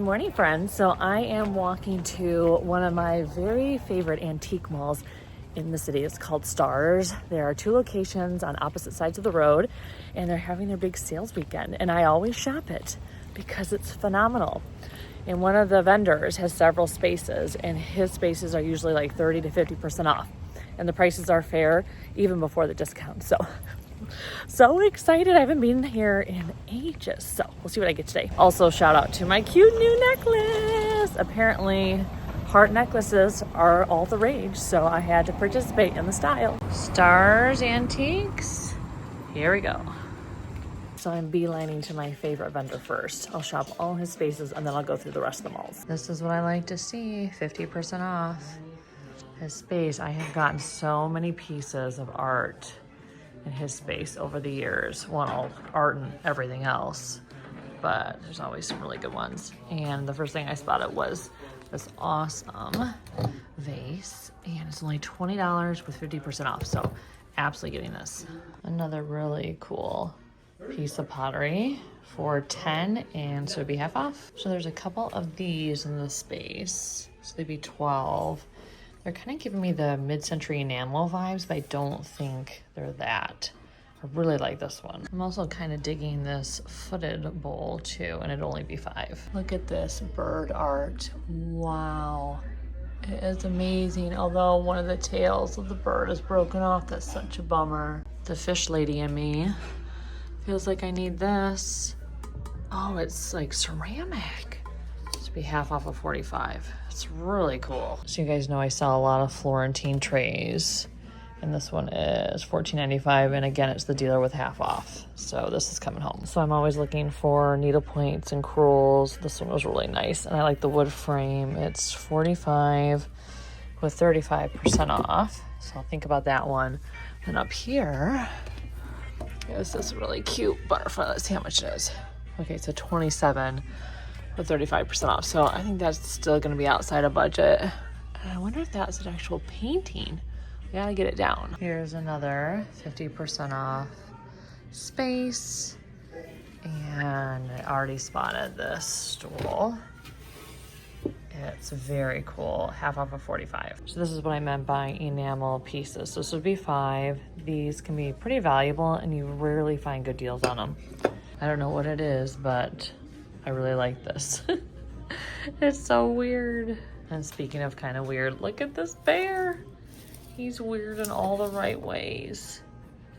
morning, friends. So I am walking to one of my very favorite antique malls in the city. It's called Stars. There are two locations on opposite sides of the road, and they're having their big sales weekend. And I always shop it because it's phenomenal. And one of the vendors has several spaces, and his spaces are usually like 30 to 50% off. And the prices are fair even before the discount. So excited. I haven't been here in ages. So we'll see what I get today. Also, shout out to my cute new necklace. Apparently, heart necklaces are all the rage, so I had to participate in the style. Stars Antiques. Here we go. So I'm beelining to my favorite vendor first. I'll shop all his spaces and then I'll go through the rest of the malls. This is what I like to see, 50% off. His space, I have gotten so many pieces of art in his space over the years. Well, art and everything else, but there's always some really good ones. And the first thing I spotted was this awesome vase, and it's only $20 with 50% off, so absolutely getting this. Another really cool piece of pottery for $10, and so it'd be half off. So there's a couple of these in the space, so they'd be $12. They're kind of giving me the mid-century enamel vibes, but I don't think they're that. I really like this one. I'm also kind of digging this footed bowl too, and it'd only be $5. Look at this bird art. Wow. It is amazing, although one of the tails of the bird is broken off. That's such a bummer. The fish lady in me feels like I need this. Oh, it's like ceramic. This would be half off of 45. It's really cool. So you guys know I sell a lot of Florentine trays, and this one is $14.95, and again, it's the dealer with half off. So this is coming home. So I'm always looking for needle points and crewels. This one was really nice, and I like the wood frame. It's $45 with 35% off. So I'll think about that one. And up here is this really cute butterfly. Let's see how much it is. Okay, so $27 with 35% off. So I think that's still gonna be outside of budget. And I wonder if that's an actual painting. We gotta get it down. Here's another 50% off space. And I already spotted this stool. It's very cool, half off of 45. So this is what I meant by enamel pieces. So this would be $5. These can be pretty valuable, and you rarely find good deals on them. I don't know what it is, but I really like this. It's so weird. And speaking of kind of weird, look at this bear. He's weird in all the right ways.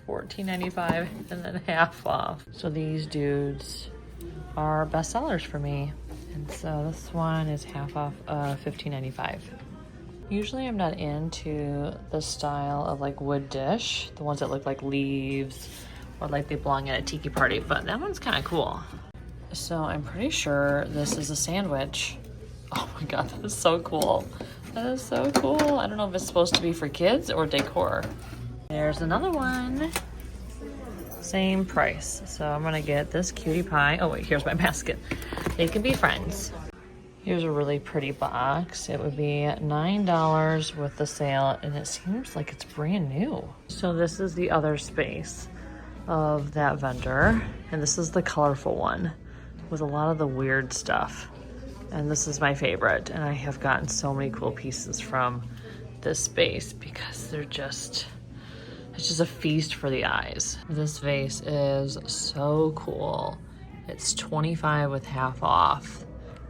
$14.95 and then half off. So these dudes are bestsellers for me. And so this one is half off of $15.95. Usually I'm not into the style of like wood dish, the ones that look like leaves or like they belong at a tiki party, but that one's kind of cool. So I'm pretty sure this is a sandwich. Oh my God, that is so cool. That is so cool. I don't know if it's supposed to be for kids or decor. There's another one. Same price. So I'm gonna get this cutie pie. Oh wait, here's my basket. They can be friends. Here's a really pretty box. It would be $9 with the sale, and it seems like it's brand new. So this is the other space of that vendor, and this is the colorful one with a lot of the weird stuff. And this is my favorite, and I have gotten so many cool pieces from this space because they're just, it's just a feast for the eyes. This vase is so cool. It's $25 with half off.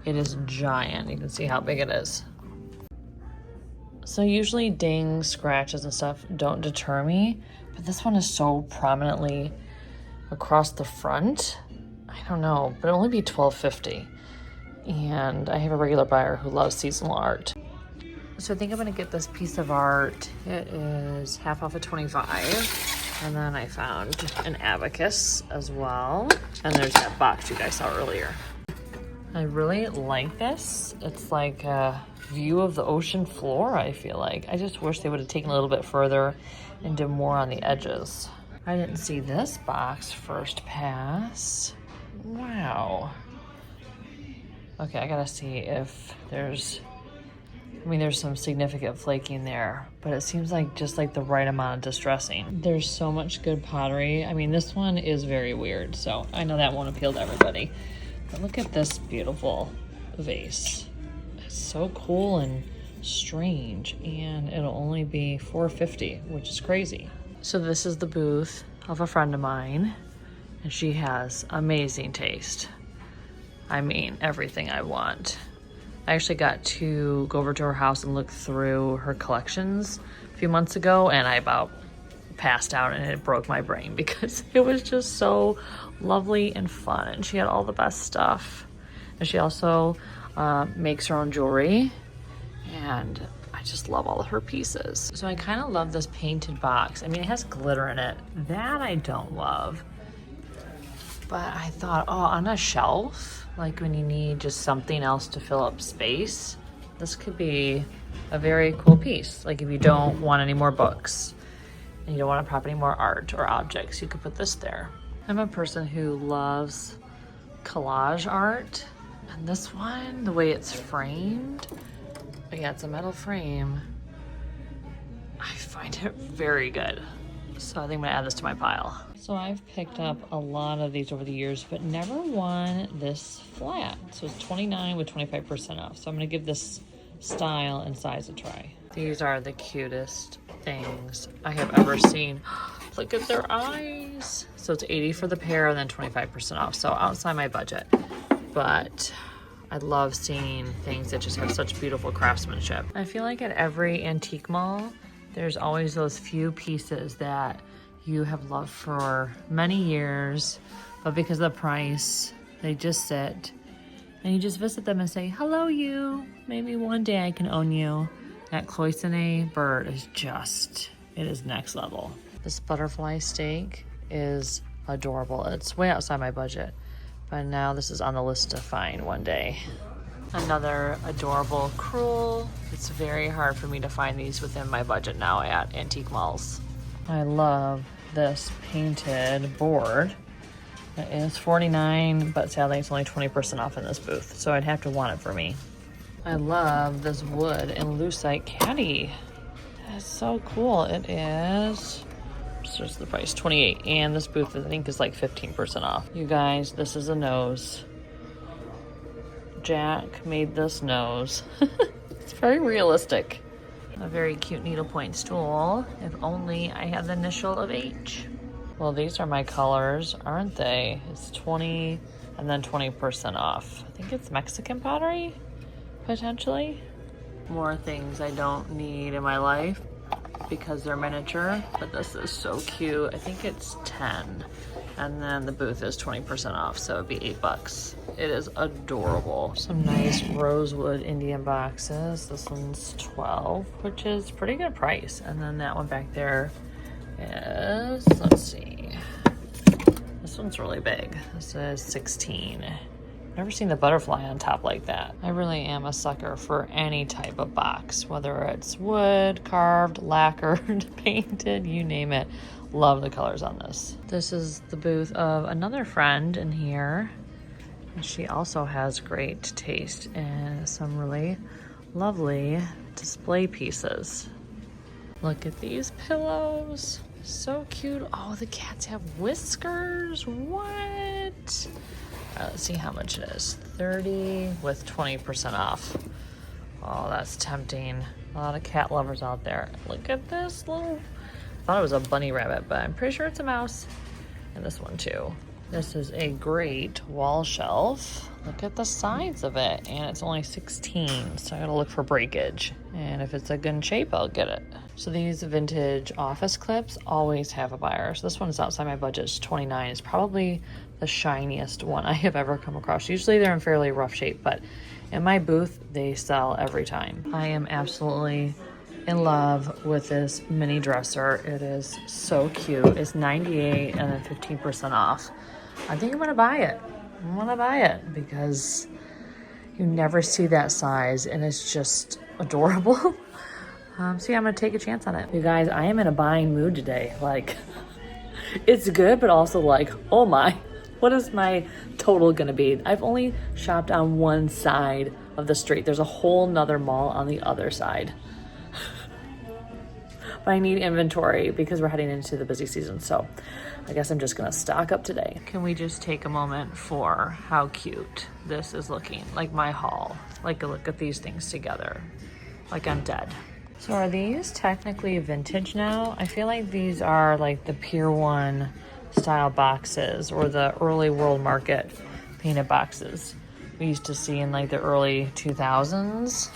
It is giant. You can see how big it is. So usually dings, scratches, and stuff don't deter me, but this one is so prominently across the front. I don't know, but it'll only be $12.50. And I have a regular buyer who loves seasonal art. So I think I'm gonna get this piece of art. It is half off of $25. And then I found an abacus as well. And there's that box you guys saw earlier. I really like this. It's like a view of the ocean floor, I feel like. I just wish they would have taken a little bit further and did more on the edges. I didn't see this box first pass. Wow. Okay, I gotta see if there's, I mean, there's some significant flaking there, but it seems like just like the right amount of distressing. There's so much good pottery. I mean, this one is very weird, so I know that won't appeal to everybody. But look at this beautiful vase. It's so cool and strange, and it'll only be $4.50, which is crazy. So this is the booth of a friend of mine, and she has amazing taste. I mean, everything I want. I actually got to go over to her house and look through her collections a few months ago, and I about passed out, and it broke my brain because it was just so lovely and fun, and she had all the best stuff. And she also makes her own jewelry, and I just love all of her pieces. So I kind of love this painted box. I mean, it has glitter in it. That I don't love. But I thought, oh, on a shelf, like when you need just something else to fill up space, this could be a very cool piece. Like if you don't want any more books and you don't want to prop any more art or objects, you could put this there. I'm a person who loves collage art, and this one, the way it's framed, but yeah, it's a metal frame. I find it very good. So I think I'm gonna add this to my pile. So I've picked up a lot of these over the years, but never one this flat. So it's 29 with 25% off. So I'm gonna give this style and size a try. These are the cutest things I have ever seen. Look at their eyes. So it's 80 for the pair and then 25% off. So outside my budget, but I love seeing things that just have such beautiful craftsmanship. I feel like at every antique mall, there's always those few pieces that you have loved for many years, but because of the price, they just sit and you just visit them and say, hello you, maybe one day I can own you. That cloisonne bird is just, it is next level. This butterfly steak is adorable. It's way outside my budget, but now this is on the list to find one day. Another adorable crewel. It's very hard for me to find these within my budget now at antique malls. I love this painted board. It is $49, but sadly it's only 20% off in this booth, so I'd have to want it for me. I love this wood and lucite caddy. That's so cool. It is, what's the price? $28, and this booth I think is like 15% off. You guys, this is a nose. Jack made this nose. It's very realistic. A very cute needlepoint stool. If only I had the initial of H. Well, these are my colors, aren't they? It's 20 and then 20% off. I think it's Mexican pottery, potentially. More things I don't need in my life because they're miniature, but this is so cute. I think it's 10. And then the booth is 20% off, so it'd be $8. It is adorable. Some nice rosewood Indian boxes. This one's 12, which is pretty good price. And then that one back there is, let's see. This one's really big. This is 16. Never seen the butterfly on top like that. I really am a sucker for any type of box, whether it's wood, carved, lacquered, painted, you name it. Love the colors on this. This is the booth of another friend in here. And she also has great taste in some really lovely display pieces. Look at these pillows. So cute. Oh, the cats have whiskers. What? Let's see how much it is. 30 with 20% off. Oh, that's tempting. A lot of cat lovers out there. Look at this little, I thought it was a bunny rabbit, but I'm pretty sure it's a mouse. And this one too. This is a great wall shelf. Look at the size of it, and it's only 16, so I gotta look for breakage. And if it's a good shape, I'll get it. So these vintage office clips always have a buyer. So this one is outside my budget, it's 29. It's probably the shiniest one I have ever come across. Usually they're in fairly rough shape, but in my booth, they sell every time. I am absolutely in love with this mini dresser. It is so cute. It's 98 and then 15% off. I think I'm gonna buy it. I'm gonna buy it because you never see that size and it's just adorable. So yeah, I'm gonna take a chance on it. You guys, I am in a buying mood today. Like, it's good, but also like, oh my, what is my total gonna be? I've only shopped on one side of the street. There's a whole nother mall on the other side. but I need inventory because we're heading into the busy season. So I guess I'm just gonna stock up today. Can we just take a moment for how cute this is looking? Like my haul, like look at these things together, like I'm dead. So are these technically vintage now? I feel like these are like the Pier 1 style boxes or the early World Market painted boxes we used to see in like the early 2000s.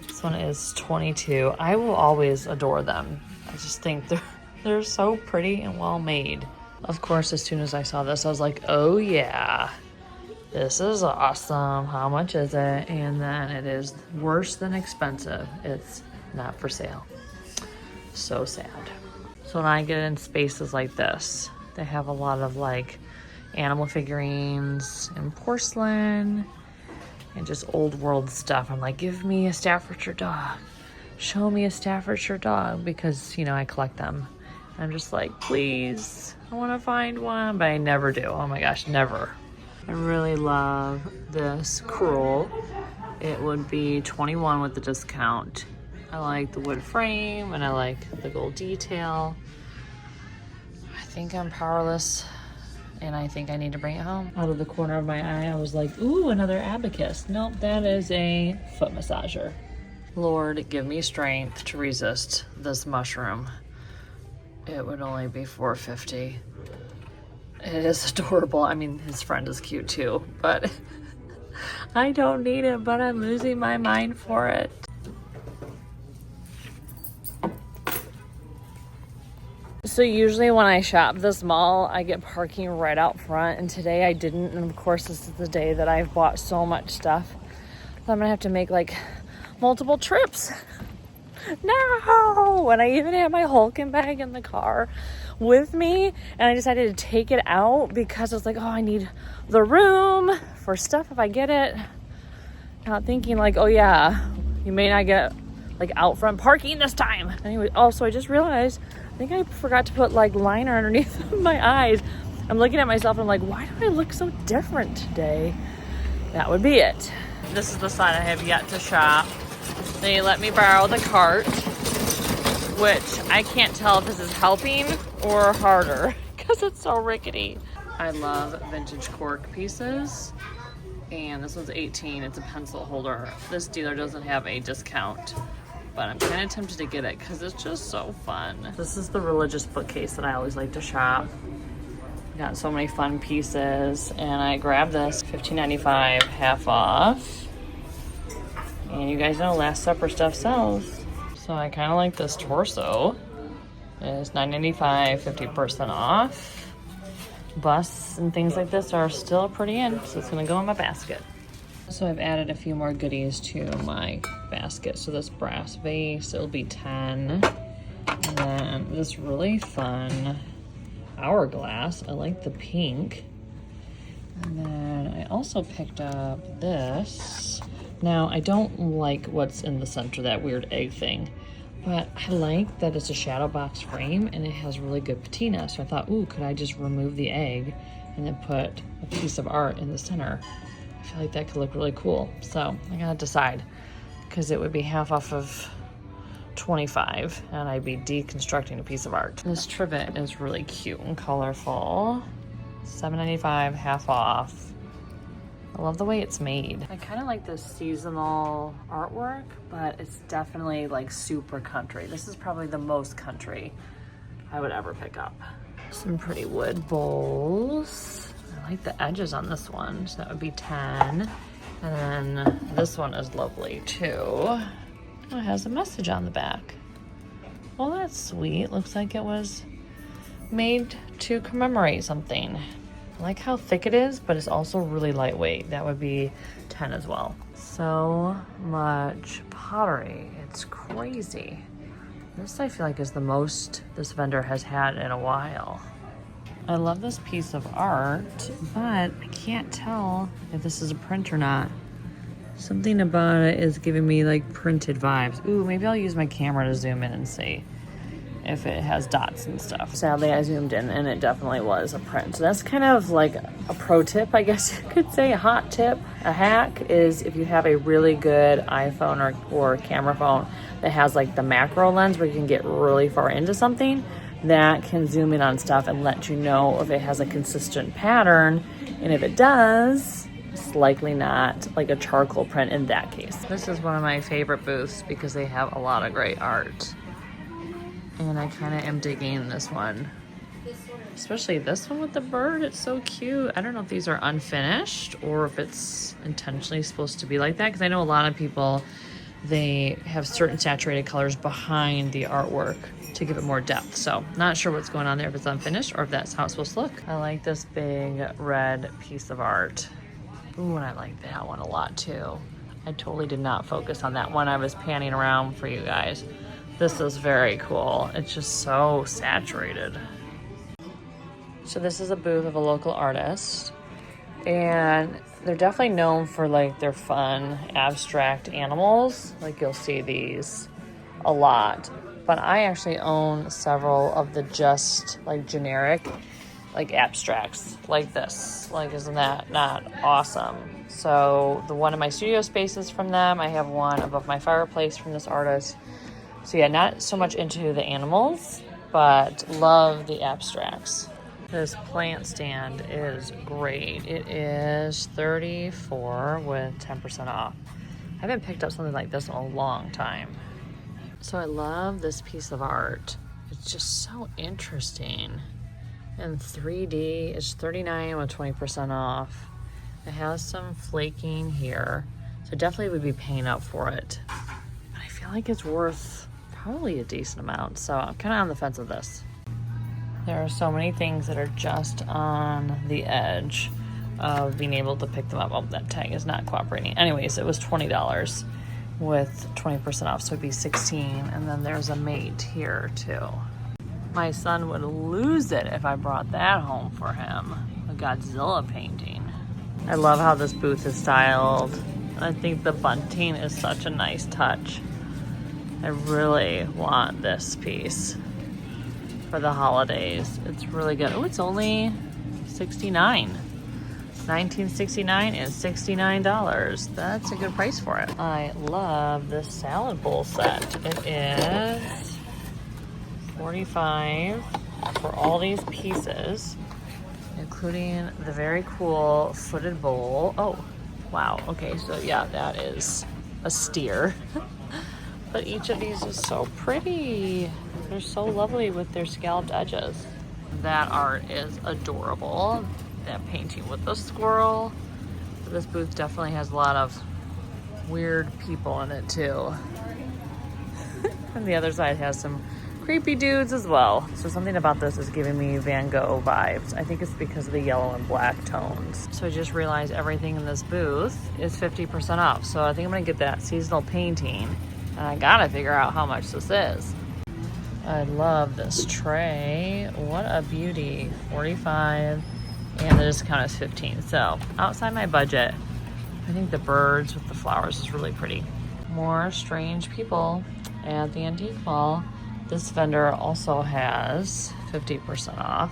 This one is 22. I will always adore them. I just think they're so pretty and well made. Of course, as soon as I saw this, I was like, oh yeah, this is awesome. How much is it? And then it is worse than expensive. It's not for sale. So sad. So when I get in spaces like this, they have a lot of like animal figurines and porcelain and just old world stuff. I'm like, give me a Staffordshire dog. Show me a Staffordshire dog, because, you know, I collect them. I'm just like, please, I want to find one, but I never do. Oh my gosh, never. I really love this crewel. It would be 21 with the discount. I like the wood frame and I like the gold detail. I think I'm powerless and I think I need to bring it home. Out of the corner of my eye, I was like, ooh, another abacus. Nope, that is a foot massager. Lord, give me strength to resist this mushroom. It would only be $4.50. It is adorable. I mean, his friend is cute too, but I don't need it, but I'm losing my mind for it. So usually when I shop this mall, I get parking right out front, and today I didn't. And of course, this is the day that I've bought so much stuff that I'm gonna have to make like multiple trips. No! And I even had my Hulking bag in the car with me, and I decided to take it out because I was like, oh, I need the room for stuff if I get it. Not thinking like, oh yeah, you may not get like out front parking this time. Anyway, also I just realized I think I forgot to put like liner underneath my eyes. I'm looking at myself and I'm like, why do I look so different today? That would be it. This is the side I have yet to shop. They let me borrow the cart, which I can't tell if this is helping or harder because it's so rickety. I love vintage cork pieces, and this one's 18. It's a pencil holder. This dealer doesn't have a discount, but I'm kind of tempted to get it because it's just so fun. This is the religious bookcase that I always like to shop. Got so many fun pieces, and I grabbed this $15.95 half off. And you guys know Last Supper stuff sells. So I kind of like this torso. It's $9.95, 50% off. Busts and things like this are still pretty in, so it's gonna go in my basket. So I've added a few more goodies to my basket. So this brass vase, it'll be 10. And then this really fun hourglass. I like the pink. And then I also picked up this. Now, I don't like what's in the center, that weird egg thing, but I like that it's a shadow box frame and it has really good patina. So I thought, ooh, could I just remove the egg and then put a piece of art in the center? I feel like that could look really cool. So I gotta decide, because it would be half off of 25 and I'd be deconstructing a piece of art. This trivet is really cute and colorful. $7.95 half off. I love the way it's made. I kind of like this seasonal artwork, but it's definitely like super country. This is probably the most country I would ever pick up. Some pretty wood bowls. I like the edges on this one, so that would be 10. And then this one is lovely too. Oh, it has a message on the back. Well, that's sweet. Looks like it was made to commemorate something. I like how thick it is, but it's also really lightweight. That would be 10 as well. So much pottery. It's crazy. This I feel like is the most this vendor has had in a while. I love this piece of art, but I can't tell if this is a print or not. Something about it is giving me like printed vibes. Ooh, maybe I'll use my camera to zoom in and see. if it has dots and stuff. Sadly, I zoomed in and it definitely was a print. So that's kind of like a pro tip, I guess you could say, a hot tip. A hack is if you have a really good iPhone or camera phone that has like the macro lens where you can get really far into something, that can zoom in on stuff and let you know if it has a consistent pattern. And if it does, it's likely not like a charcoal print in that case. This is one of my favorite booths because they have a lot of great art. And I kind of am digging this one. Especially this one with the bird, it's so cute. I don't know if these are unfinished or if it's intentionally supposed to be like that, because I know a lot of people, they have certain saturated colors behind the artwork to give it more depth. So not sure what's going on there, if it's unfinished or if that's how it's supposed to look. I like this big red piece of art. Ooh, and I like that one a lot too. I totally did not focus on that one. I was panning around for you guys. This is very cool. It's just so saturated. So this is a booth of a local artist, and they're definitely known for like their fun abstract animals. Like you'll see these a lot, but I actually own several of the just like generic like abstracts like this. Like, isn't that not awesome? So the one in my studio space is from them. I have one above my fireplace from this artist. So yeah, not so much into the animals, but love the abstracts. This plant stand is great. It is $34 with 10% off. I haven't picked up something like this in a long time. So I love this piece of art. It's just so interesting. In 3D, it's $39 with 20% off. It has some flaking here, so definitely would be paying up for it. But I feel like it's worth probably a decent amount, so I'm kind of on the fence with this. There are so many things that are just on the edge of being able to pick them up. Oh, that tag is not cooperating. Anyways, it was $20 with 20% off, so it'd be $16. And then there's a mate here too. My son would lose it if I brought that home for him. A Godzilla painting. I love how this booth is styled. I think the bunting is such a nice touch. I really want this piece for the holidays. It's really good. Oh, it's only $69. $19.69 is $69. That's a good price for it. I love this salad bowl set. It is $45 for all these pieces, including the very cool footed bowl. Oh, wow. Okay, so yeah, that is a steer. But each of these is so pretty. They're so lovely with their scalloped edges. That art is adorable. That painting with the squirrel. This booth definitely has a lot of weird people in it too. And the other side has some creepy dudes as well. So something about this is giving me Van Gogh vibes. I think it's because of the yellow and black tones. So I just realized everything in this booth is 50% off. So I think I'm gonna get that seasonal painting. And I gotta figure out how much this is. I love this tray. What a beauty. $45, and the discount is $15. So outside my budget. I think the birds with the flowers is really pretty. More strange people at the antique mall. This vendor also has 50% off,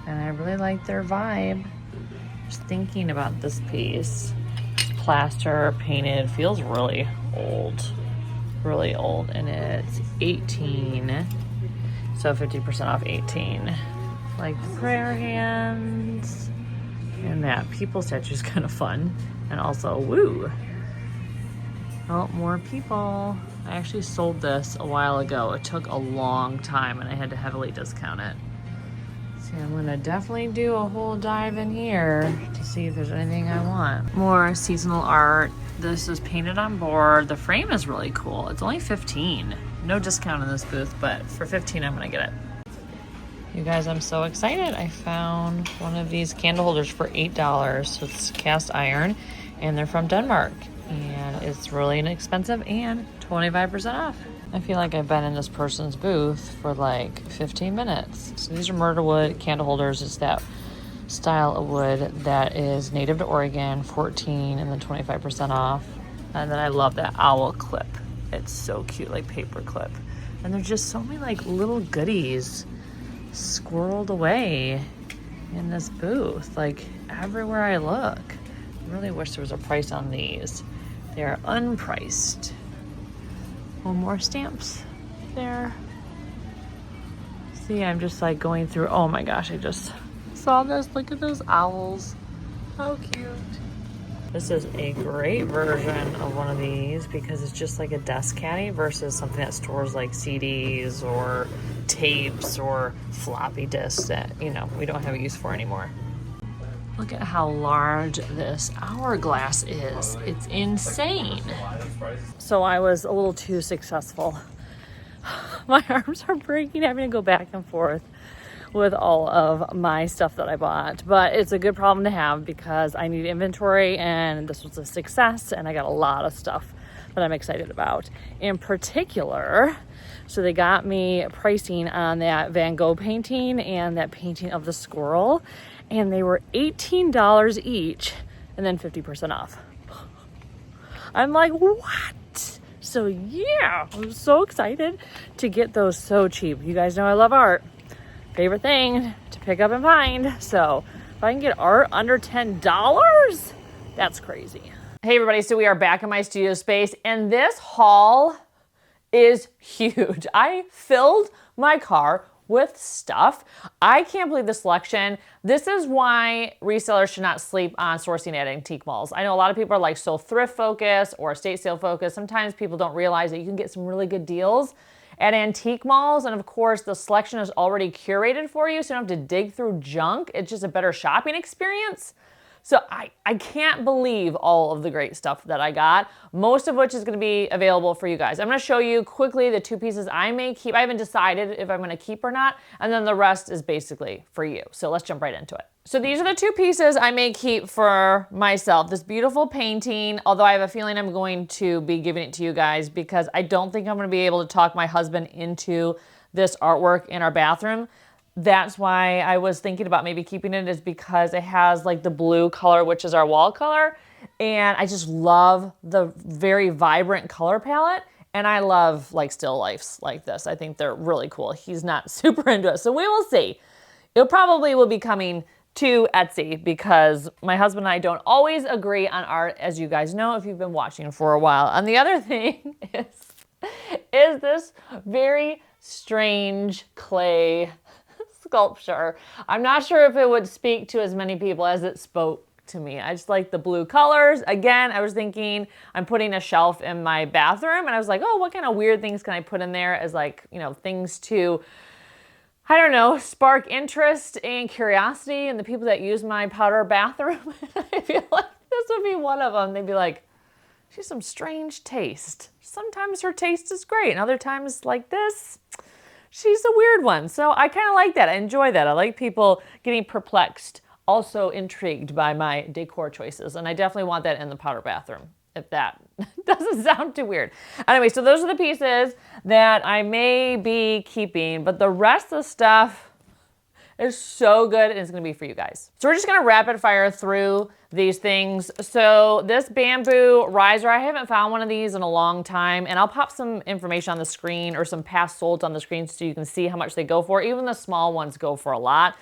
and I really like their vibe. Just thinking about this piece. It's plaster painted, feels really old. Really old, and it's $18, so 50% off $18. Like prayer hands, and that people statue is kind of fun, and also woo. Oh, more people. I actually sold this a while ago. It took a long time, and I had to heavily discount it. So I'm gonna definitely do a whole dive in here to see if there's anything I want. More seasonal art. This is painted on board. The frame is really cool. It's only $15. No discount in this booth, but for $15, I'm gonna get it. You guys, I'm so excited. I found one of these candle holders for $8. So it's cast iron, and they're from Denmark. And it's really inexpensive and 25% off. I feel like I've been in this person's booth for like 15 minutes. So these are myrtle wood candle holders. It's that style of wood that is native to Oregon, 14 and then 25% off. And then I love that owl clip. It's so cute, like paper clip. And there's just so many like little goodies squirreled away in this booth, like everywhere I look. I really wish there was a price on these. They are unpriced. One more stamps there. See, I'm just like going through, oh my gosh, I just saw this. Look at those owls. How cute. This is a great version of one of these because it's just like a desk caddy versus something that stores like CDs or tapes or floppy disks that, you know, we don't have a use for anymore. Look at how large this hourglass is. It's insane. So I was a little too successful. My arms are breaking, having to go back and forth with all of my stuff that I bought, but it's a good problem to have because I need inventory and this was a success and I got a lot of stuff that I'm excited about. In particular, so they got me pricing on that Van Gogh painting and that painting of the squirrel, and they were $18 each and then 50% off. I'm like, what? So yeah, I'm so excited to get those so cheap. You guys know I love art. Favorite thing to pick up and find. So if I can get art under $10, that's crazy. Hey everybody, so we are back in my studio space and this haul is huge. I filled my car with stuff. I can't believe the selection. This is why resellers should not sleep on sourcing at antique malls. I know a lot of people are like so thrift focused or estate sale focused. Sometimes people don't realize that you can get some really good deals at antique malls, and of course the selection is already curated for you, so you don't have to dig through junk. It's just a better shopping experience. So I can't believe all of the great stuff that I got, most of which is gonna be available for you guys. I'm gonna show you quickly the two pieces I may keep. I haven't decided if I'm gonna keep or not, and then the rest is basically for you. So let's jump right into it. So these are the two pieces I may keep for myself. This beautiful painting, although I have a feeling I'm going to be giving it to you guys because I don't think I'm gonna be able to talk my husband into this artwork in our bathroom. That's why I was thinking about maybe keeping it, is because it has like the blue color, which is our wall color. And I just love the very vibrant color palette. And I love like still lifes like this. I think they're really cool. He's not super into it, so we will see. It probably will be coming to Etsy because my husband and I don't always agree on art, as you guys know if you've been watching for a while. And the other thing is this very strange clay sculpture. I'm not sure if it would speak to as many people as it spoke to me. I just like the blue colors. Again, I was thinking I'm putting a shelf in my bathroom and I was like, oh, what kind of weird things can I put in there as like, you know, things to, I don't know, spark interest and curiosity in the people that use my powder bathroom. I feel like this would be one of them. They'd be like, she has some strange taste. Sometimes her taste is great and other times like this, she's a weird one. So I kind of like that. I enjoy that. I like people getting perplexed, also intrigued by my decor choices. And I definitely want that in the powder bathroom, if that doesn't sound too weird. Anyway, so those are the pieces that I may be keeping, but the rest of the stuff is so good and it's gonna be for you guys. So we're just gonna rapid fire through these things. So this bamboo riser, I haven't found one of these in a long time, and I'll pop some information on the screen or some past solds on the screen so you can see how much they go for. Even the small ones go for a lot.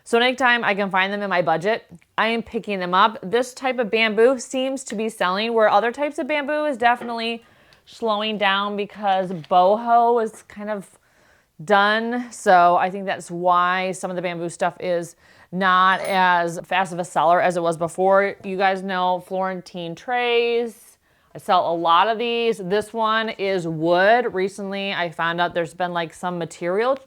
So anytime I can find them in my budget, I am picking them up. This type of bamboo seems to be selling, where other types of bamboo is definitely slowing down because boho is kind of done. So I think that's why some of the bamboo stuff is not as fast of a seller as it was before. You guys know Florentine trays. I sell a lot of these. This one is wood. Recently, I found out there's been like some material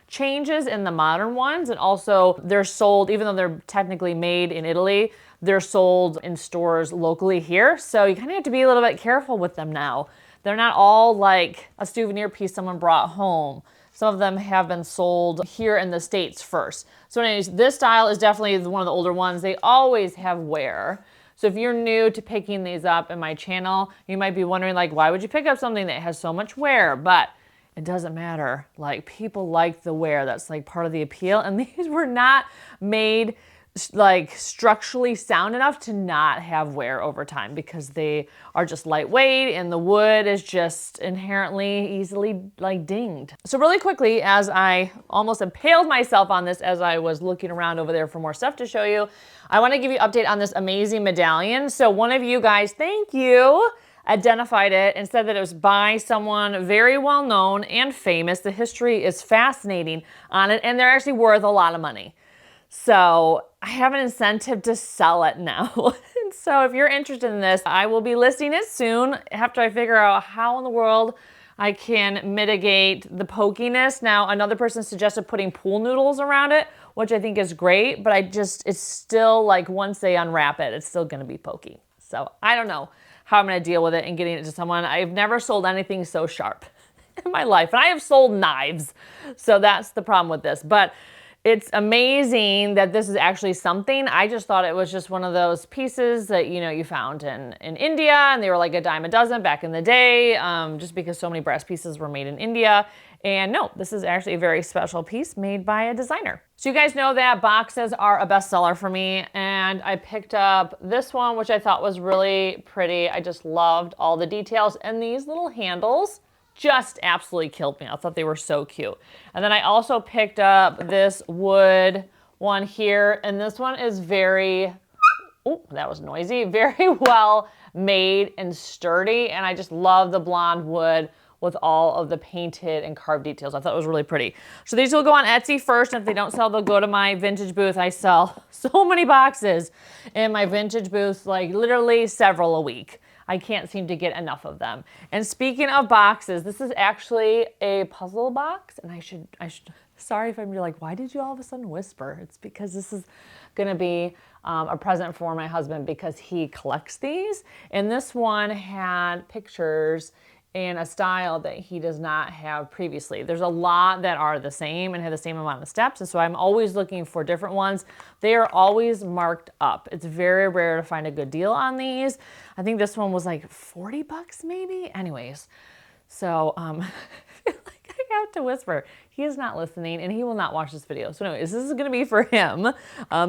changes in the modern ones, and also they're sold, even though they're technically made in Italy, they're sold in stores locally here. So you kind of have to be a little bit careful with them now. They're not all like a souvenir piece someone brought home. Some of them have been sold here in the States first. So anyways, this style is definitely one of the older ones. They always have wear. So if you're new to picking these up in my channel, you might be wondering like, why would you pick up something that has so much wear? But it doesn't matter. Like, people like the wear. That's like part of the appeal. And these were not made like structurally sound enough to not have wear over time, because they are just lightweight and the wood is just inherently easily like dinged. So really quickly, as I almost impaled myself on this as I was looking around over there for more stuff to show you, I want to give you an update on this amazing medallion. So one of you guys, thank you, identified it and said that it was by someone very well known and famous. The history is fascinating on it, and they're actually worth a lot of money. So I have an incentive to sell it now. So if you're interested in this, I will be listing it soon after I figure out how in the world I can mitigate the pokiness. Now, another person suggested putting pool noodles around it, which I think is great, but it's still like, once they unwrap it, it's still gonna be pokey. So I don't know how I'm gonna deal with it and getting it to someone. I've never sold anything so sharp in my life, and I have sold knives. So that's the problem with this. But it's amazing that this is actually something. I just thought it was just one of those pieces that, you know, you found in India, and they were like a dime a dozen back in the day, just because so many brass pieces were made in India. And no, this is actually a very special piece made by a designer. So you guys know that boxes are a bestseller for me, and I picked up this one, which I thought was really pretty. I just loved all the details, and these little handles just absolutely killed me. I thought they were so cute. And then I also picked up this wood one here, and this one is very, oh, that was noisy, very well made and sturdy, and I just love the blonde wood with all of the painted and carved details. I thought it was really pretty. So these will go on Etsy first, and if they don't sell, they'll go to my vintage booth. I sell so many boxes in my vintage booth, like literally several a week. I can't seem to get enough of them. And speaking of boxes, this is actually a puzzle box, and I should, sorry if I'm like, why did you all of a sudden whisper? It's because this is gonna be a present for my husband, because he collects these. And this one had pictures in a style that he does not have previously. There's a lot that are the same and have the same amount of steps, and so I'm always looking for different ones. They are always marked up. It's very rare to find a good deal on these. I think this one was like 40 bucks maybe. Anyways, so I feel like I have to whisper. He is not listening, and he will not watch this video. So anyways, this is gonna be for him.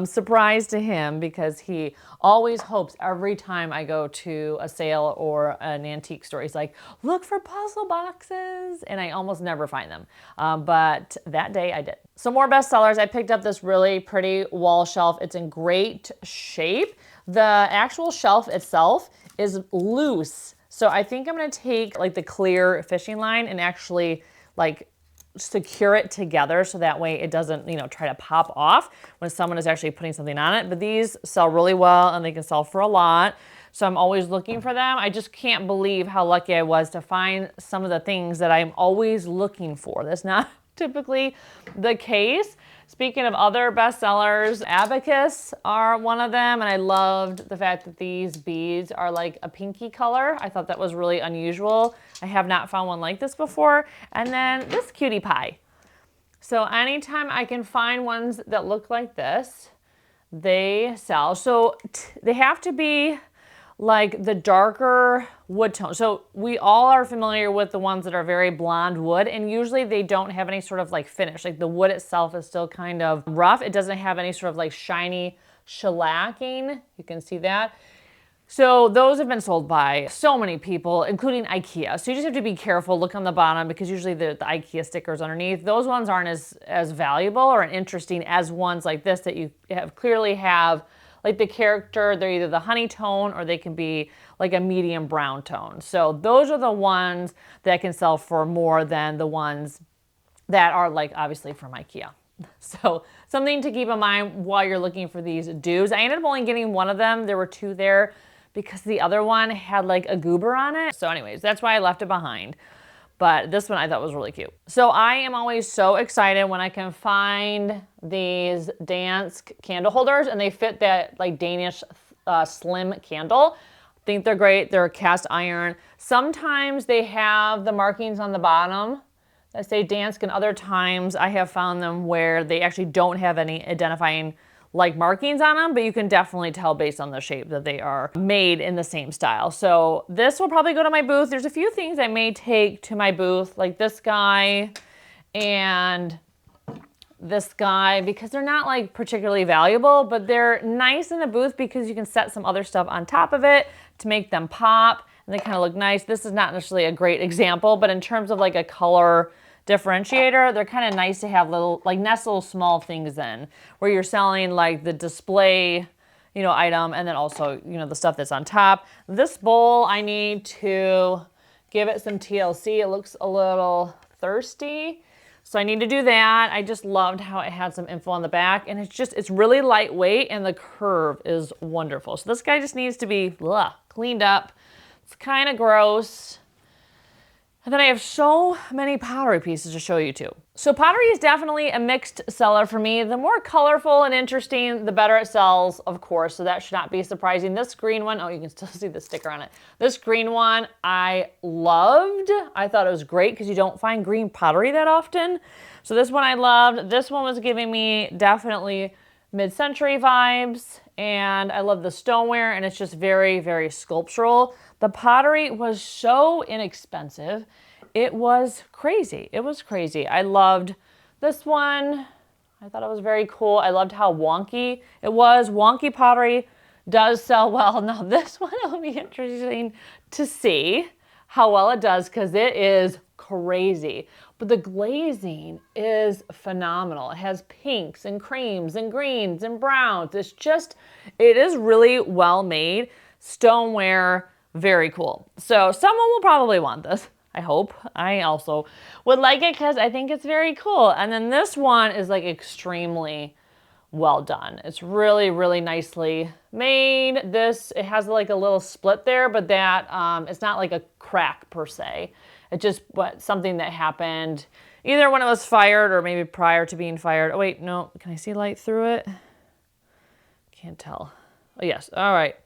Surprise to him, because he always hopes every time I go to a sale or an antique store, he's like, look for puzzle boxes, and I almost never find them. But that day I did. Some more bestsellers. I picked up this really pretty wall shelf. It's in great shape. The actual shelf itself is loose. So I think I'm gonna take like the clear fishing line and actually like secure it together, so that way it doesn't, you know, try to pop off when someone is actually putting something on it. But these sell really well, and they can sell for a lot. So I'm always looking for them. I just can't believe how lucky I was to find some of the things that I'm always looking for. That's not typically the case. Speaking of other bestsellers, Abacus are one of them, and I loved the fact that these beads are like a pinky color. I thought that was really unusual. I have not found one like this before. And then this cutie pie. So anytime I can find ones that look like this, they sell. So they have to be like the darker wood tone. So we all are familiar with the ones that are very blonde wood, and usually they don't have any sort of like finish. Like the wood itself is still kind of rough. It doesn't have any sort of like shiny shellacking. You can see that. So those have been sold by so many people, including IKEA. So you just have to be careful, look on the bottom, because usually the IKEA stickers underneath, those ones aren't as valuable or interesting as ones like this that you clearly have like the character. They're either the honey tone or they can be like a medium brown tone. So those are the ones that can sell for more than the ones that are like obviously from IKEA. So something to keep in mind while you're looking for these dues. I ended up only getting one of them. There were two there because the other one had like a goober on it. So anyways, that's why I left it behind. But this one I thought was really cute. So I am always so excited when I can find these Dansk candle holders, and they fit that like Danish slim candle. I think they're great. They're cast iron. Sometimes they have the markings on the bottom that say Dansk, and other times I have found them where they actually don't have any identifying like markings on them, but you can definitely tell based on the shape that they are made in the same style. So this will probably go to my booth. There's a few things I may take to my booth, like this guy and this guy because they're not like particularly valuable, but they're nice in a booth because you can set some other stuff on top of it to make them pop, and they kind of look nice. This is not necessarily a great example, but in terms of like a color differentiator, they're kind of nice to have little, like nestle small things in, where you're selling like the display, you know, item, and then also, you know, the stuff that's on top. This bowl, I need to give it some TLC. It looks a little thirsty, so I need to do that. I just loved how it had some info on the back, and it's really lightweight, and the curve is wonderful. So this guy just needs to be cleaned up. It's kind of gross. And then I have so many pottery pieces to show you too. So pottery is definitely a mixed seller for me. The more colorful and interesting, the better it sells, of course. So that should not be surprising. This green one, oh, you can still see the sticker on it. This green one I loved. I thought it was great because you don't find green pottery that often. So this one I loved. This one was giving me definitely mid-century vibes, and I love the stoneware, and it's just very, very sculptural. The pottery was so inexpensive. It was crazy. It was crazy. I loved this one. I thought it was very cool. I loved how wonky it was. Wonky pottery does sell well. Now this one will be interesting to see how well it does because it is crazy. But the glazing is phenomenal. It has pinks and creams and greens and browns. It is really well made. Stoneware, very cool. So someone will probably want this, I hope. I also would like it because I think it's very cool. And then this one is like extremely well done. It's really, really nicely made. It has like a little split there, but that it's not like a crack per se. It's just something that happened either when it was fired or maybe prior to being fired. Oh wait, no, can I see light through it? Can't tell. Oh yes, all right.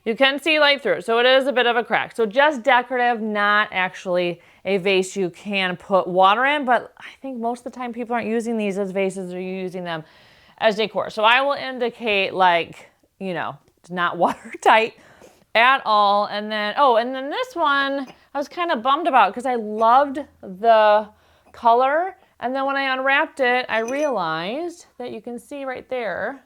You can see light through it, so it is a bit of a crack. So just decorative, not actually a vase you can put water in, but I think most of the time people aren't using these as vases, they're using them as decor. So I will indicate like, you know, it's not watertight at all. And then, oh, and then this one I was kind of bummed about because I loved the color. And then when I unwrapped it, I realized that you can see right there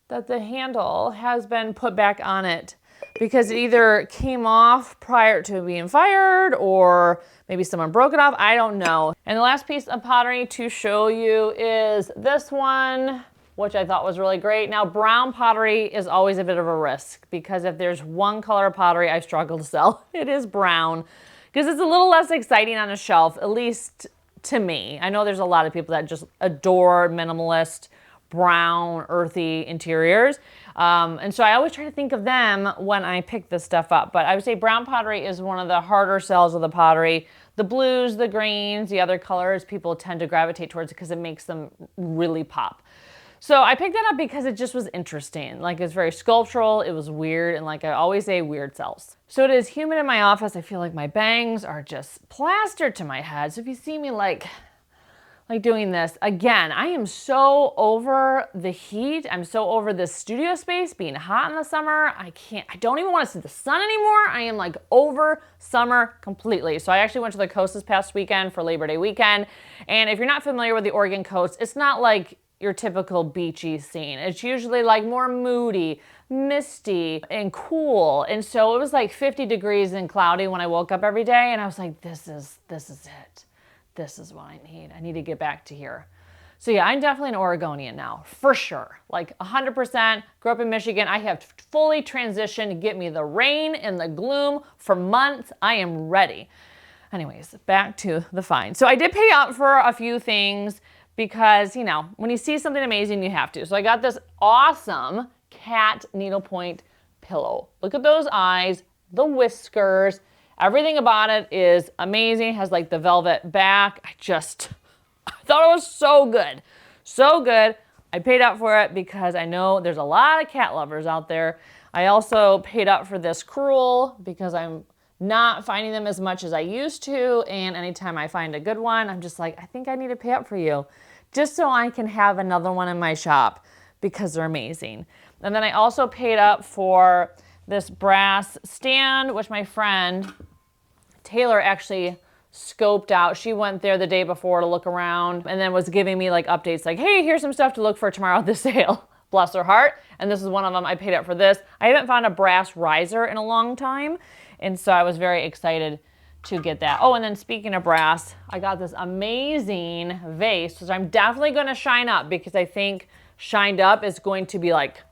that the handle has been put back on it because it either came off prior to being fired or maybe someone broke it off. I don't know. And the last piece of pottery to show you is this one, which I thought was really great. Now, brown pottery is always a bit of a risk because if there's one color of pottery I struggle to sell, it is brown because it's a little less exciting on a shelf, at least to me. I know there's a lot of people that just adore minimalist, brown, earthy interiors. And so I always try to think of them when I pick this stuff up. But I would say brown pottery is one of the harder sells of the pottery. The blues, the greens, the other colors, people tend to gravitate towards it because it makes them really pop. So I picked that up because it just was interesting. Like it's very sculptural, it was weird, and like I always say, weird sells. So it is humid in my office. I feel like my bangs are just plastered to my head. So if you see me like doing this, again, I am so over the heat. I'm so over this studio space being hot in the summer. I don't even want to see the sun anymore. I am like over summer completely. So I actually went to the coast this past weekend for Labor Day weekend. And if you're not familiar with the Oregon coast, it's not like your typical beachy scene. It's usually like more moody, misty, and cool. And so it was like 50 degrees and cloudy when I woke up every day. And I was like, this is it. This is what I need. I need to get back to here. So yeah, I'm definitely an Oregonian now, for sure. Like 100%, grew up in Michigan. I have fully transitioned. Get me the rain and the gloom for months. I am ready. Anyways, back to the find. So I did pay up for a few things because, you know, when you see something amazing, you have to. So I got this awesome cat needlepoint pillow. Look at those eyes, the whiskers. Everything about it is amazing. It has like the velvet back. I thought it was so good. So good. I paid up for it because I know there's a lot of cat lovers out there. I also paid up for this crewel because I'm not finding them as much as I used to. And anytime I find a good one, I'm just like, I think I need to pay up for you just so I can have another one in my shop because they're amazing. And then I also paid up for this brass stand, which my friend Taylor actually scoped out. She went there the day before to look around and then was giving me like updates like, hey, here's some stuff to look for tomorrow at the sale. Bless her heart. And this is one of them. I paid up for this. I haven't found a brass riser in a long time. And so I was very excited to get that. Oh, and then speaking of brass, I got this amazing vase, which I'm definitely going to shine up because I think shined up is going to be like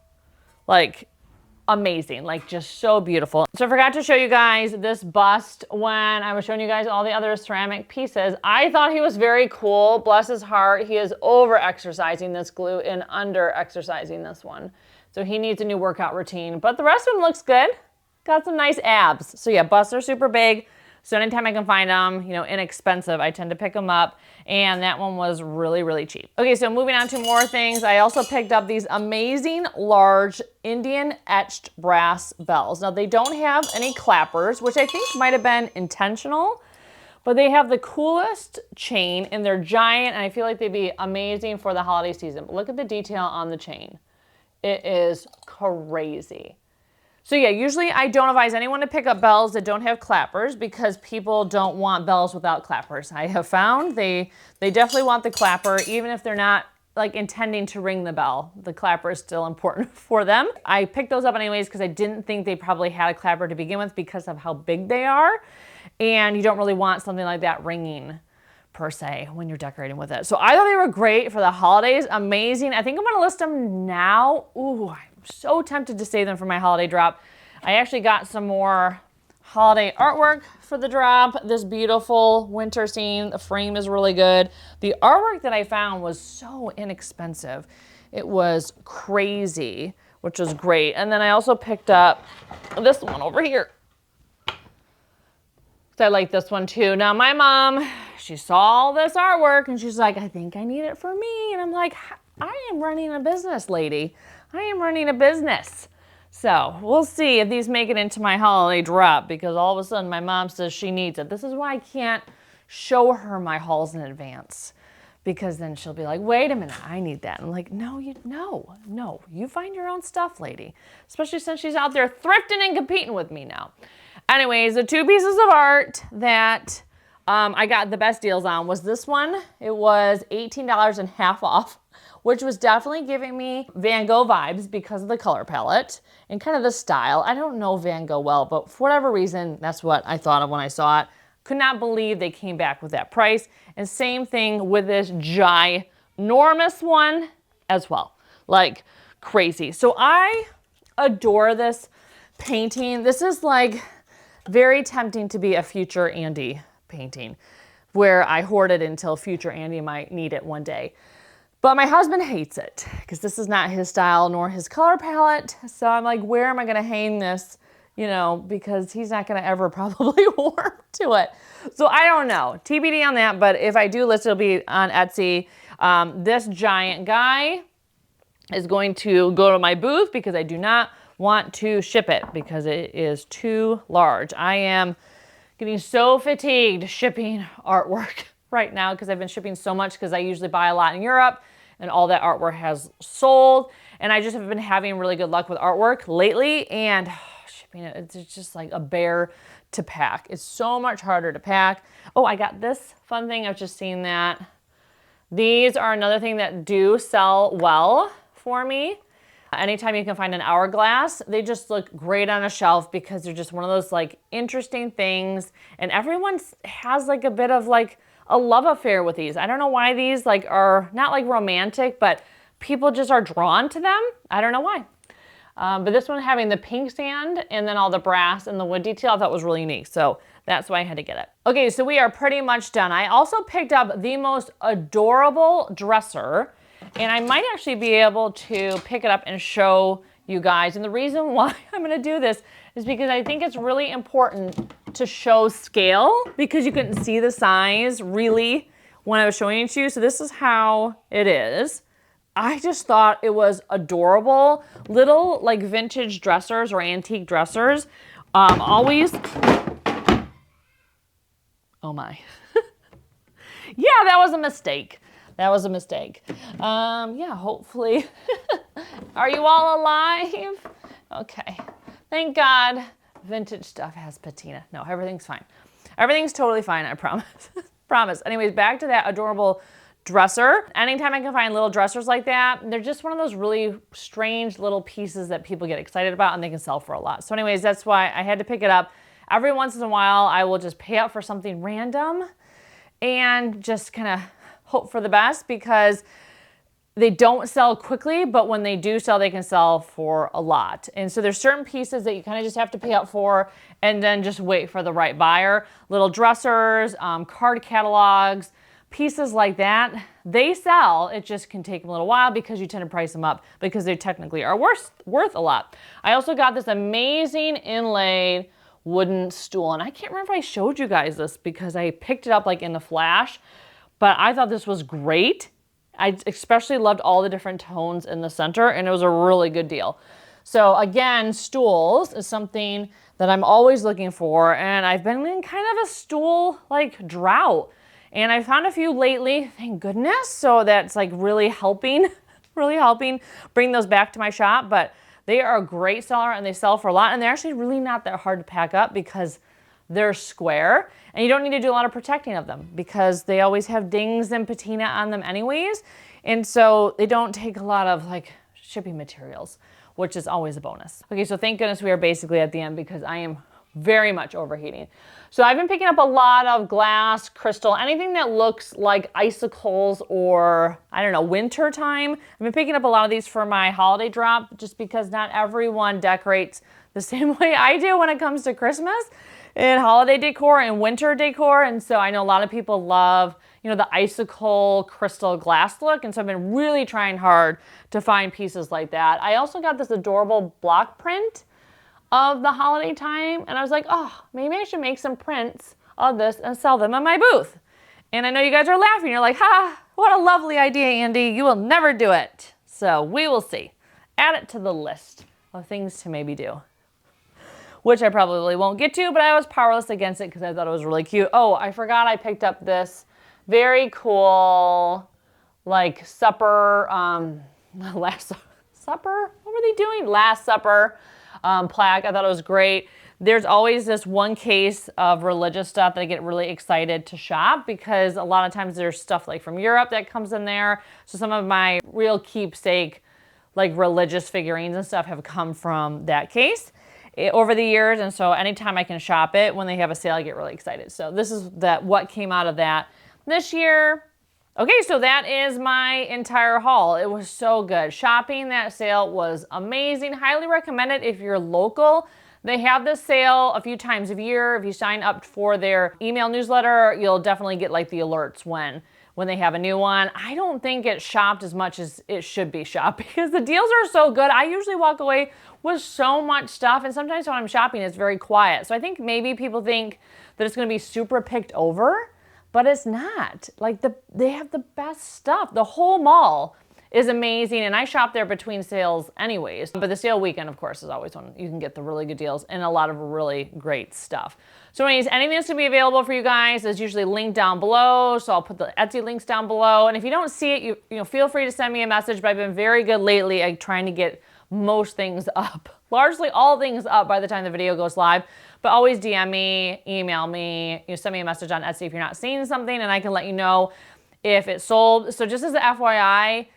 amazing, like just so beautiful. So I forgot to show you guys this bust when I was showing you guys all the other ceramic pieces. I thought he was very cool. Bless his heart. He is over exercising this glue and under exercising this one. So he needs a new workout routine, but the rest of him looks good. Got some nice abs. So yeah, busts are super big. So anytime I can find them, you know, inexpensive, I tend to pick them up. And that one was really, really cheap. Okay, so moving on to more things. I also picked up these amazing large Indian etched brass bells. Now they don't have any clappers, which I think might have been intentional, but they have the coolest chain and they're giant. And I feel like they'd be amazing for the holiday season. But look at the detail on the chain. It is crazy. So yeah, usually I don't advise anyone to pick up bells that don't have clappers because people don't want bells without clappers. I have found they definitely want the clapper, even if they're not like intending to ring the bell. The clapper is still important for them. I picked those up anyways because I didn't think they probably had a clapper to begin with because of how big they are. And you don't really want something like that ringing per se when you're decorating with it. So I thought they were great for the holidays. Amazing. I think I'm gonna list them now. Ooh, I'm so tempted to save them for my holiday drop. I actually got some more holiday artwork for the drop. This beautiful winter scene. The frame is really good. The artwork that I found was so inexpensive. It was crazy, which was great. And then I also picked up this one over here. I like this one too. Now my mom, she saw all this artwork and she's like, I think I need it for me. And I'm like, I am running a business, lady. I am running a business. So we'll see if these make it into my holiday drop because all of a sudden my mom says she needs it. This is why I can't show her my hauls in advance because then she'll be like, wait a minute, I need that. I'm like, no, you find your own stuff, lady. Especially since she's out there thrifting and competing with me now. Anyways, the two pieces of art that I got the best deals on was this one. It was $18 and half off, which was definitely giving me Van Gogh vibes because of the color palette and kind of the style. I don't know Van Gogh well, but for whatever reason, that's what I thought of when I saw it. Could not believe they came back with that price. And same thing with this ginormous one as well, like crazy. So I adore this painting. This is like very tempting to be a future Andi painting where I hoard it until future Andi might need it one day. But my husband hates it because this is not his style nor his color palette. So I'm like, where am I going to hang this? You know, because he's not going to ever probably warm to it. So I don't know. TBD on that. But if I do list, it'll be on Etsy. This giant guy is going to go to my booth because I do not want to ship it because it is too large. I am getting so fatigued shipping artwork right now because I've been shipping so much because I usually buy a lot in Europe and all that artwork has sold. And I just have been having really good luck with artwork lately and shipping it, it's just like a bear to pack. It's so much harder to pack. Oh, I got this fun thing. I've just seen that. These are another thing that do sell well for me. Anytime you can find an hourglass, they just look great on a shelf because they're just one of those like interesting things. And everyone has like a bit of like a love affair with these. I don't know why these like are not like romantic, but people just are drawn to them. I don't know why. But this one having the pink sand and then all the brass and the wood detail I thought was really unique. So that's why I had to get it. Okay, so we are pretty much done. I also picked up the most adorable dresser. And I might actually be able to pick it up and show you guys. And the reason why I'm gonna do this is because I think it's really important to show scale because you couldn't see the size really when I was showing it to you. So this is how it is. I just thought it was adorable. Little like vintage dressers or antique dressers. Always, oh my. Yeah, that was a mistake. That was a mistake. Yeah, hopefully. Are you all alive? Okay. Thank God vintage stuff has patina. No, everything's fine. Everything's totally fine, I promise. Promise. Anyways, back to that adorable dresser. Anytime I can find little dressers like that, they're just one of those really strange little pieces that people get excited about and they can sell for a lot. So anyways, that's why I had to pick it up. Every once in a while, I will just pay up for something random and just kind of hope for the best, because they don't sell quickly, but when they do sell, they can sell for a lot. And so there's certain pieces that you kind of just have to pay up for and then just wait for the right buyer. Little dressers, card catalogs, pieces like that, they sell. It just can take them a little while because you tend to price them up because they technically are worth a lot. I also got this amazing inlaid wooden stool, and I can't remember if I showed you guys this because I picked it up like in the flash, but I thought this was great. I especially loved all the different tones in the center, and it was a really good deal. So again, stools is something that I'm always looking for, and I've been in kind of a stool like drought. And I found a few lately, thank goodness. So that's like really helping bring those back to my shop. But they are a great seller and they sell for a lot. And they're actually really not that hard to pack up because they're square and you don't need to do a lot of protecting of them because they always have dings and patina on them anyways. And so they don't take a lot of like shipping materials, which is always a bonus. Okay, so thank goodness we are basically at the end because I am very much overheating. So I've been picking up a lot of glass, crystal, anything that looks like icicles or, I don't know, winter time. I've been picking up a lot of these for my holiday drop just because not everyone decorates the same way I do when it comes to Christmas and holiday decor and winter decor. And so I know a lot of people love, you know, the icicle crystal glass look. And so I've been really trying hard to find pieces like that. I also got this adorable block print of the holiday time. And I was like, oh, maybe I should make some prints of this and sell them in my booth. And I know you guys are laughing. You're like, ha, what a lovely idea, Andy. You will never do it. So we will see. Add it to the list of things to maybe do, which I probably won't get to, but I was powerless against it because I thought it was really cute. Oh, I forgot I picked up this very cool, like supper, last supper? What were they doing? Last Supper plaque. I thought it was great. There's always this one case of religious stuff that I get really excited to shop because a lot of times there's stuff like from Europe that comes in there. So some of my real keepsake, like religious figurines and stuff have come from that case over the years. And so anytime I can shop it, when they have a sale, I get really excited. So this is what came out of that this year. Okay, so that is my entire haul. It was so good. Shopping that sale was amazing. Highly recommend it if you're local. They have this sale a few times a year. If you sign up for their email newsletter, you'll definitely get like the alerts when they have a new one. I don't think it's shopped as much as it should be shopped because the deals are so good. I usually walk away with so much stuff, and sometimes when I'm shopping, it's very quiet. So I think maybe people think that it's gonna be super picked over, but it's not. Like they have the best stuff. The whole mall is amazing, and I shop there between sales anyways. But the sale weekend, of course, is always when you can get the really good deals and a lot of really great stuff. So anyways, anything that's gonna be available for you guys is usually linked down below. So I'll put the Etsy links down below. And if you don't see it, you know, feel free to send me a message, but I've been very good lately at trying to get most things up. Largely all things up by the time the video goes live. But always DM me, email me, send me a message on Etsy if you're not seeing something, and I can let you know if it's sold. So just as an FYI,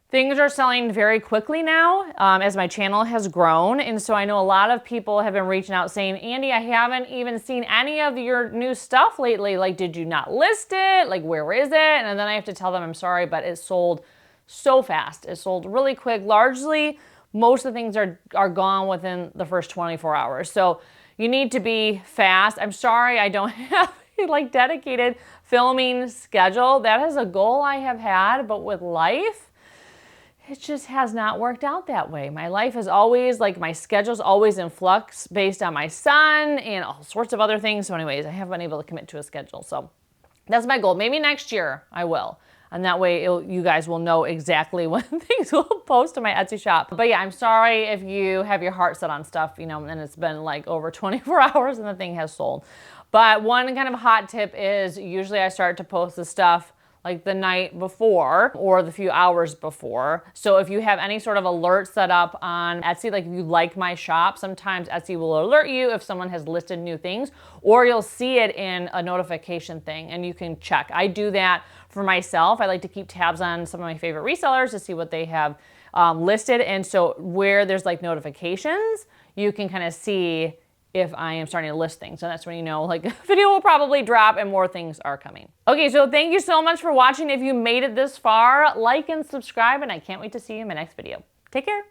things are selling very quickly now as my channel has grown. And so I know a lot of people have been reaching out saying, Andy, I haven't even seen any of your new stuff lately. Like, did you not list it? Like, where is it? And then I have to tell them, I'm sorry, but it sold so fast. It sold really quick. Largely, most of the things are gone within the first 24 hours. So you need to be fast. I'm sorry I don't have a like dedicated filming schedule. That is a goal I have had, but with life, it just has not worked out that way. My life is always like, my schedule's always in flux based on my son and all sorts of other things. So anyways, I haven't been able to commit to a schedule. So that's my goal. Maybe next year I will. And that way you guys will know exactly when things will post to my Etsy shop. But yeah, I'm sorry if you have your heart set on stuff, and it's been like over 24 hours and the thing has sold. But one kind of hot tip is usually I start to post the stuff like the night before or the few hours before. So if you have any sort of alert set up on Etsy, like if you like my shop, sometimes Etsy will alert you if someone has listed new things, or you'll see it in a notification thing and you can check. I do that for myself. I like to keep tabs on some of my favorite resellers to see what they have listed. And so where there's like notifications, you can kind of see if I am starting to list things. So that's when you know like a video will probably drop and more things are coming. Okay, so thank you so much for watching. If you made it this far, like and subscribe, and I can't wait to see you in my next video. Take care.